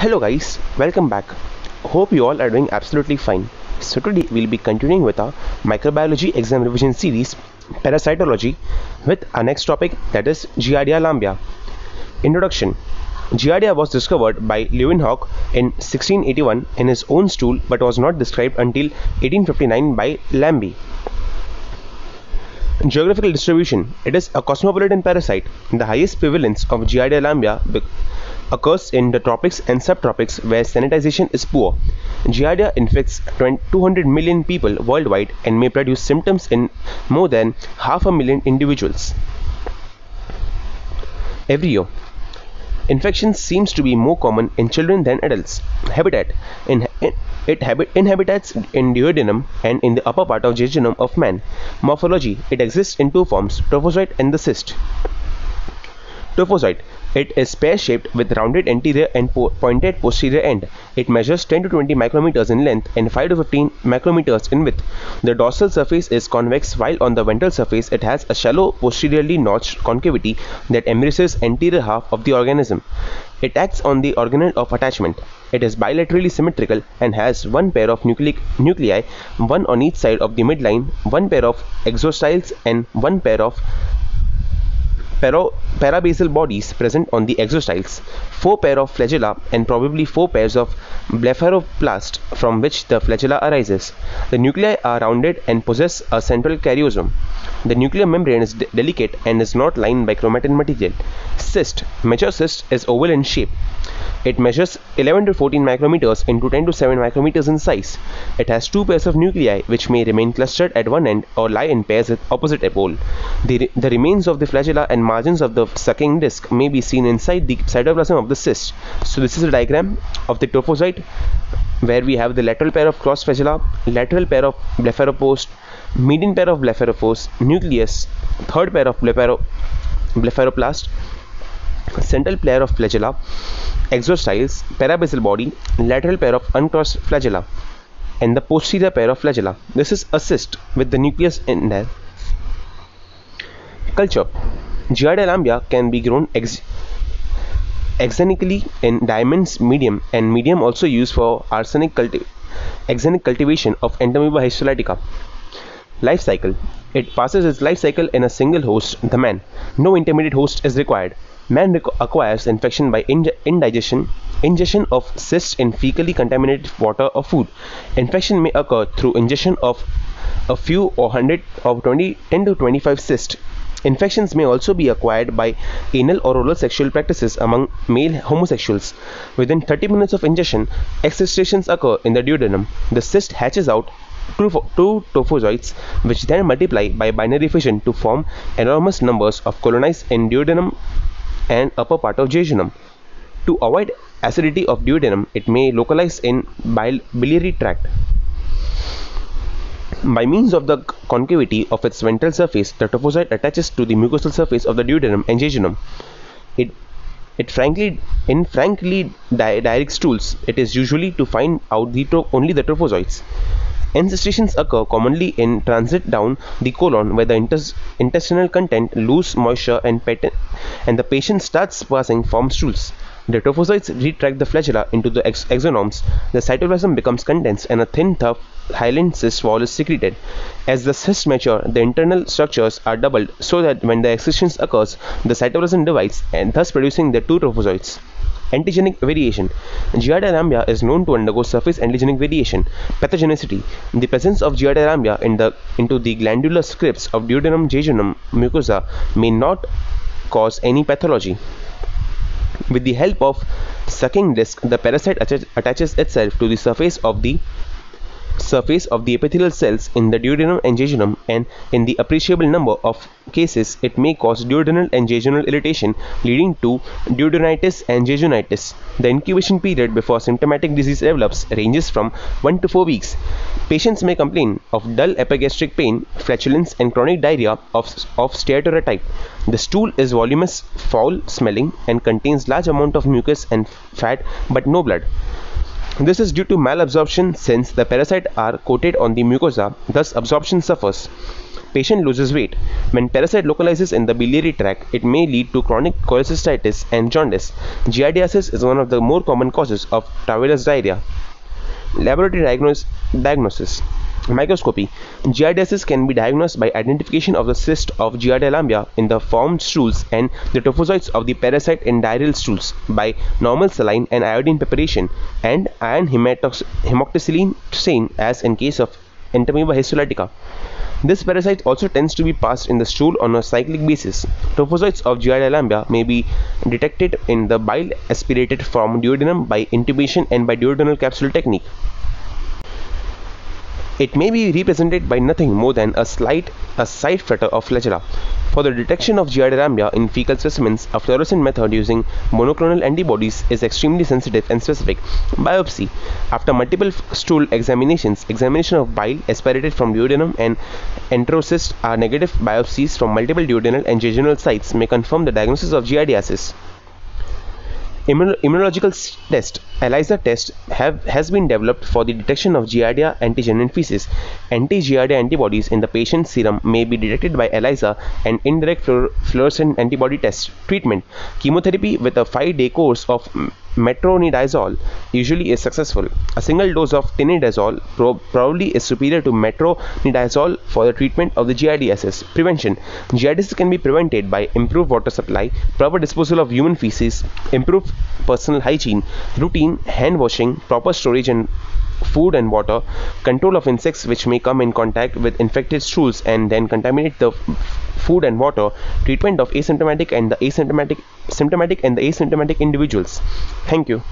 Hello guys, welcome back. Hope you all are doing absolutely fine. So today we'll be continuing with our microbiology exam revision series, parasitology, with our next topic, that is Giardia lambia. Introduction. Giardia was discovered by Leeuwenhoek in 1681 in his own stool but was not described until 1859 by Lambie. Geographical distribution. It is a cosmopolitan parasite. The highest prevalence of Giardia lambia occurs in the tropics and subtropics where sanitization is poor. Giardia infects 200 million people worldwide and may produce symptoms in more than 500,000 individuals every year. Infection seems to be more common in children than adults. Habitat. It inhabits in duodenum and in the upper part of jejunum of man. Morphology. It exists in two forms, trophozoite and the cyst. Trophozoite. It is pear-shaped with rounded anterior and pointed posterior end. It measures 10 to 20 micrometers in length and 5 to 15 micrometers in width. The dorsal surface is convex, while on the ventral surface it has a shallow posteriorly notched concavity that embraces anterior half of the organism. It acts on the organelle of attachment. It is bilaterally symmetrical and has one pair of nuclei, one on each side of the midline, one pair of exostyles and one pair of parabasal bodies present on the exostyles, 4 pair of flagella and probably 4 pairs of blepharoplast from which the flagella arises. The nuclei are rounded and possess a central karyosome. The nuclear membrane is delicate and is not lined by chromatin material. Cyst. Mature cyst is oval in shape. It measures 11 to 14 micrometers into 10 to 7 micrometers in size. It has 2 pairs of nuclei which may remain clustered at one end or lie in pairs at opposite pole. The remains of the flagella and margins of the sucking disc may be seen inside the cytoplasm of the cyst. So this is a diagram of the trophozoite where we have the lateral pair of cross flagella, lateral pair of blepharopost, median pair of blepharopost, nucleus, third pair of blepharoplast, central pair of flagella, exostyles, parabasal body, lateral pair of uncrossed flagella, and the posterior pair of flagella. This is a cyst with the nucleus in there. Culture. Giardia lambia can be grown exonically in diamonds medium, and medium also used for exonic cultivation of Entamoeba histolytica. Life cycle. It passes its life cycle in a single host, the man. No intermediate host is required. Man acquires infection by ingestion of cysts in fecally contaminated water or food. Infection may occur through ingestion of a few or 100 of 10 to 25 cysts. Infections may also be acquired by anal or oral sexual practices among male homosexuals. Within 30 minutes of ingestion, excistations occur in the duodenum. The cyst hatches out two trophozoites, which then multiply by binary fission to form enormous numbers of colonies in duodenum and upper part of jejunum. To avoid acidity of duodenum, it may localize in biliary tract. By means of the concavity of its ventral surface, the trophozoite attaches to the mucosal surface of the duodenum and jejunum. In frankly direct stools, it is usually to find out only the trophozoites. Encystation occur commonly in transit down the colon, where the intestinal content lose moisture and the patient starts passing from stools. The trophozoites retract the flagella into the exonomes. The cytoplasm becomes condensed and a thin, tough hyaline cyst wall is secreted. As the cysts mature, the internal structures are doubled so that when the excision occurs, the cytoplasm divides and thus producing the two trophozoites. Antigenic variation. Giardia lambia is known to undergo surface antigenic variation. Pathogenicity. The presence of Giardia lambia into the glandular scripts of duodenum jejunum mucosa may not cause any pathology. With the help of sucking disc, the parasite attaches itself to the surface of the epithelial cells in the duodenum and jejunum, and in the appreciable number of cases it may cause duodenal and jejunal irritation, leading to duodenitis and jejunitis. The incubation period before symptomatic disease develops ranges from 1 to 4 weeks. Patients may complain of dull epigastric pain, flatulence and chronic diarrhea of steatocera type. The stool is voluminous, foul smelling and contains large amount of mucus and fat but no blood. This is due to malabsorption since the parasites are coated on the mucosa, thus absorption suffers. Patient loses weight. When parasite localizes in the biliary tract, it may lead to chronic cholecystitis and jaundice. Giardiasis is one of the more common causes of traveler's diarrhea. Laboratory diagnosis. Microscopy. Giardiasis can be diagnosed by identification of the cyst of Giardia lamblia in the formed stools and the trophozoites of the parasite in diarrheal stools by normal saline and iodine preparation and iron hemoctocylene stain as in case of Entamoeba histolytica. This parasite also tends to be passed in the stool on a cyclic basis. Trophozoites of Giardia lamblia may be detected in the bile aspirated from duodenum by intubation and by duodenal capsule technique. It may be represented by nothing more than a side flutter of flagella. For the detection of Giardia lamblia in fecal specimens, a fluorescent method using monoclonal antibodies is extremely sensitive and specific. Biopsy. After multiple stool examinations, examination of bile aspirated from duodenum and enterocyst are negative. Biopsies from multiple duodenal and jejunal sites may confirm the diagnosis of giardiasis. Immunological test. ELISA test has been developed for the detection of Giardia antigen in feces. Anti-Giardia antibodies in the patient's serum may be detected by ELISA and indirect fluorescent antibody test. Treatment. Chemotherapy with a 5-day course of metronidazole usually is successful. A single dose of tinidazole probably is superior to metronidazole for the treatment of the giardiasis. Prevention. Giardiasis can be prevented by improved water supply, proper disposal of human feces, improved personal hygiene, routine hand washing, proper storage and food and water, control of insects which may come in contact with infected stools and then contaminate the food and water, treatment of symptomatic and the asymptomatic individuals. Thank you.